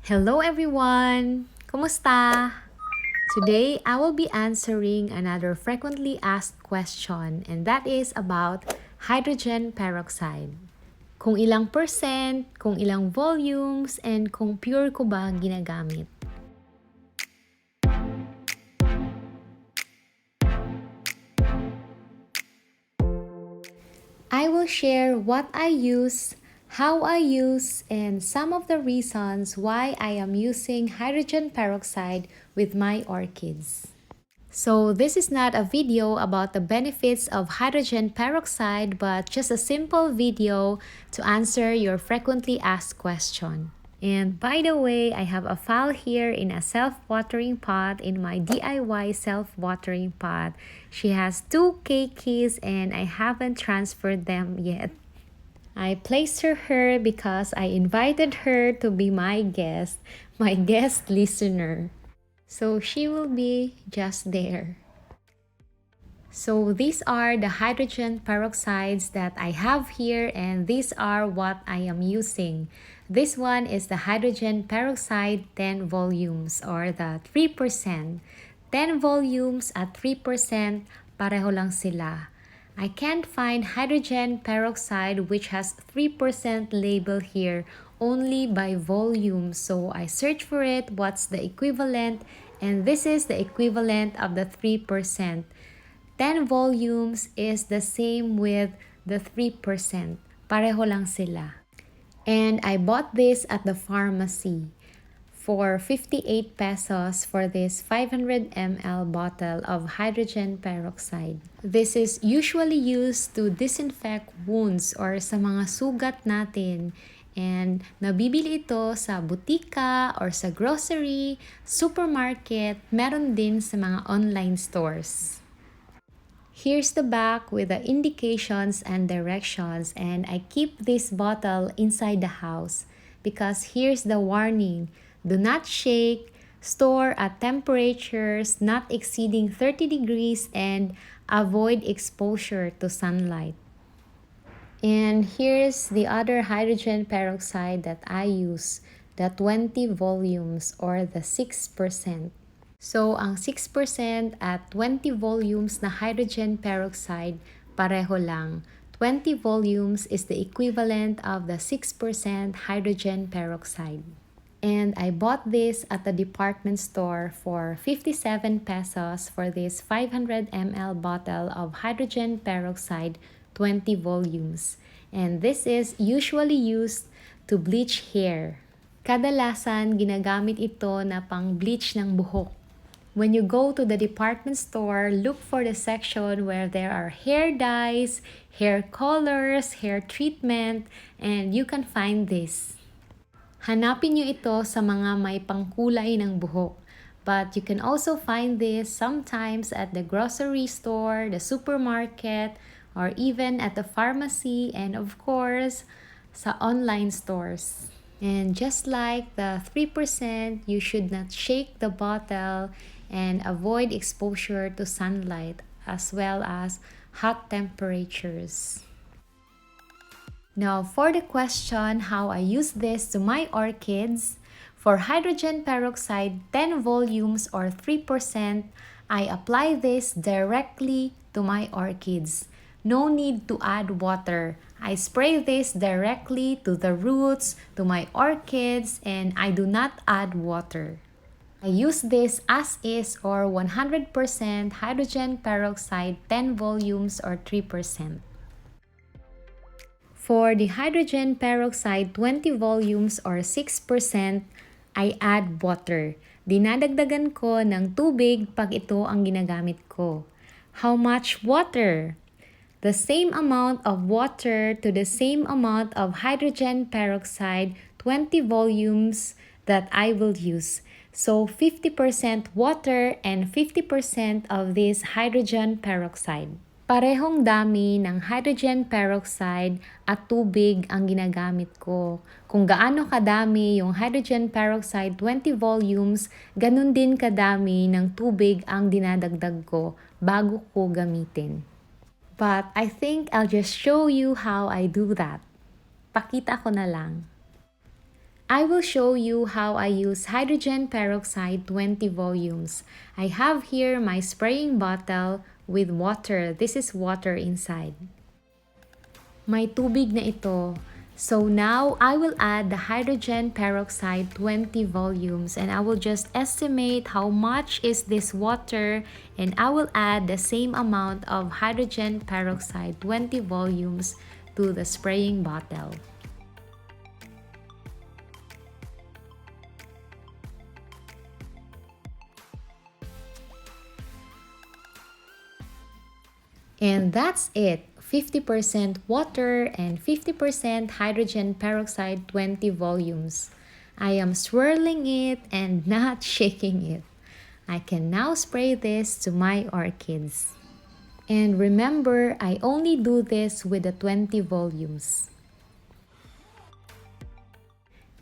Hello everyone! Kumusta? Today, I will be answering another frequently asked question, and that is about hydrogen peroxide. Kung ilang percent, kung ilang volumes, and kung pure ko ba ginagamit. I will share what I use, how I use, and some of the reasons why I am using hydrogen peroxide with my orchids. So this is not a video about the benefits of hydrogen peroxide, but just a simple video to answer your frequently asked question. And by the way, I have a file here in a self-watering pot in my DIY self-watering pot. She has 2 keys and I haven't transferred them yet. I placed her because I invited her to be my guest listener. So she will be just there. So these are the hydrogen peroxides that I have here, and these are what I am using. This one is the hydrogen peroxide 10 volumes or the 3%. 10 volumes at 3%, pareho lang sila. I can't find hydrogen peroxide which has 3% label here only by volume. So I search for it, what's the equivalent, and this is the equivalent of the 3%. 10 volumes is the same with the 3%. Pareho lang sila. And I bought this at the pharmacy for 58 pesos for this 500 ml bottle of hydrogen peroxide. This is usually used to disinfect wounds or sa mga sugat natin. And nabibili ito sa butika or sa grocery, supermarket, meron din sa mga online stores. Here's the back with the indications and directions, and I keep this bottle inside the house because here's the warning. Do not shake, store at temperatures not exceeding 30 degrees, and avoid exposure to sunlight. And here's the other hydrogen peroxide that I use, the 20 volumes or the 6%. So, ang 6% at 20 volumes na hydrogen peroxide, pareho lang. 20 volumes is the equivalent of the 6% hydrogen peroxide. And I bought this at the department store for 57 pesos for this 500 ml bottle of hydrogen peroxide 20 volumes. And this is usually used to bleach hair. Kadalasan, ginagamit ito na pang bleach ng buhok. When you go to the department store, look for the section where there are hair dyes, hair colors, hair treatment, and you can find this. Hanapin nyo ito sa mga may pangkulay ng buhok. But you can also find this sometimes at the grocery store, the supermarket, or even at the pharmacy, and of course, sa online stores. And just like the 3%, you should not shake the bottle and avoid exposure to sunlight as well as hot temperatures. Now, for the question how I use this to my orchids, for hydrogen peroxide 10 volumes or 3%, I apply this directly to my orchids. No need to add water. I spray this directly to the roots, to my orchids, and I do not add water. I use this as is or 100% hydrogen peroxide 10 volumes or 3%. For the hydrogen peroxide 20 volumes or 6%, I add water. Dinadagdagan ko ng tubig pag ito ang ginagamit ko. How much water? The same amount of water to the same amount of hydrogen peroxide 20 volumes that I will use. So 50% water and 50% of this hydrogen peroxide. Parehong dami ng hydrogen peroxide at tubig ang ginagamit ko. Kung gaano kadami yung hydrogen peroxide 20 volumes, ganun din kadami ng tubig ang dinadagdag ko bago ko gamitin. But I think I'll just show you how I do that. Pakita ko na lang. I will show you how I use hydrogen peroxide 20 volumes. I have here my spraying bottle with water. This is water inside. May tubig na ito. So now I will add the hydrogen peroxide 20 volumes and I will just estimate how much is this water and I will add the same amount of hydrogen peroxide 20 volumes to the spraying bottle. And that's it, 50% water and 50% hydrogen peroxide 20 volumes. I am swirling it and not shaking it. I can now spray this to my orchids. And remember, I only do this with the 20 volumes.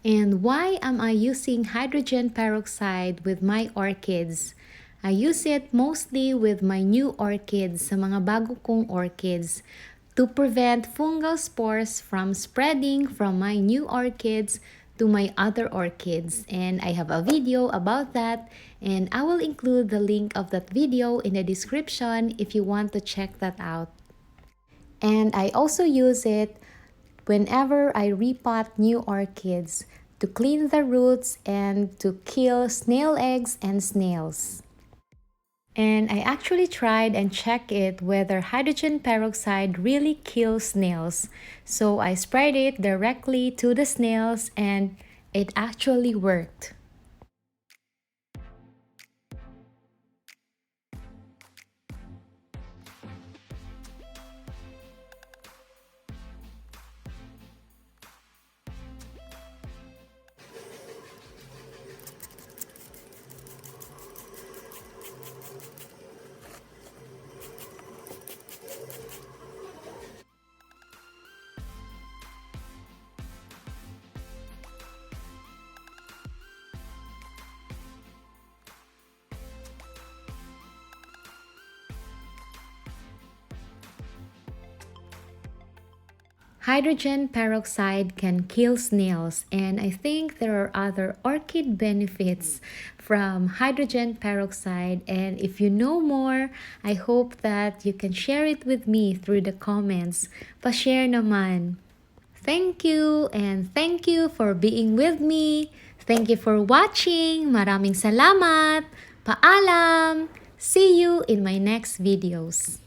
And why am I using hydrogen peroxide with my orchids? I use it mostly with my new orchids, sa mga bago kong orchids, to prevent fungal spores from spreading from my new orchids to my other orchids. And I have a video about that, and I will include the link of that video in the description if you want to check that out. And I also use it whenever I repot new orchids to clean the roots and to kill snail eggs and snails. And I actually tried and checked it whether hydrogen peroxide really kills snails. So I sprayed it directly to the snails and it actually worked. Hydrogen peroxide can kill snails, and I think there are other orchid benefits from hydrogen peroxide. And if you know more, I hope that you can share it with me through the comments. Pa-share naman. Thank you, and thank you for being with me. Thank you for watching. Maraming salamat. Paalam. See you in my next videos.